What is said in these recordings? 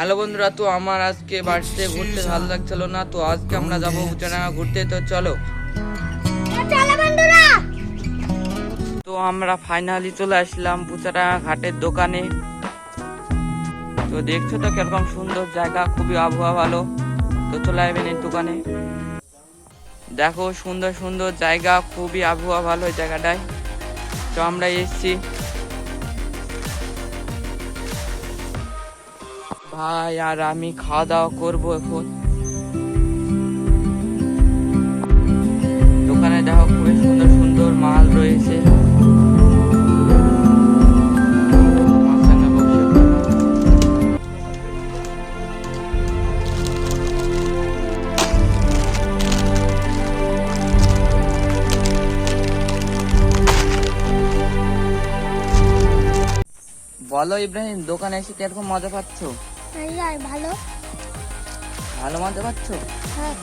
Hello বন্ধুরা, তো আমার আজকে বাড়িতে ঘুরতে ভালো লাগছিল না, তো আজকে আমরা যাবো বুচাডাঙ্গা ঘুরতে। তো চলো বন্ধুরা। তো আমরা ফাইনালি চলে আসলাম বুচাডাঙ্গা ঘাটের দোকানে। তো দেখছো তো কিরকম সুন্দর জায়গা, খুবই আবহাওয়া ভালো। তো চলে আসবেন এই দোকানে, দেখো সুন্দর সুন্দর জায়গা, খুবই আবহাওয়া ভালো এই জায়গাটায়। তো আমরা এসছি ভাই আর আমি, খাওয়া দাওয়া করবো এখন। দোকানে দেখো খুবই সুন্দর সুন্দর মাল রয়েছে। বলো ইব্রাহিম, দোকানে এসে কিরকম মজা পাচ্ছ? ভালো ভালো মজা পাচ্ছ? হ্যাঁ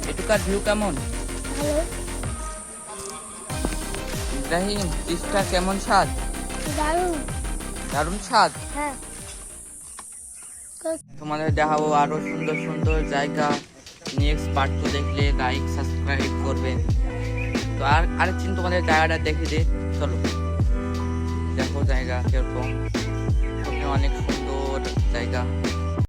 এটুকার ভিউ কেমন? ভালো ইব্রাহিম, পিসটা কেমন স্বাদ? দারুণ। দারুণ স্বাদ। হ্যাঁ তোমাদের দেখাবো আরো সুন্দর সুন্দর জায়গা। নেক্সট পার্ট তো দেখলে লাইক সাবস্ক্রাইব করবেন। তো আরেকদিন তোমাদের জায়গাটা দেখে দে, চলো দেখো জায়গা কিরকম, অনেক সুন্দর জায়গা।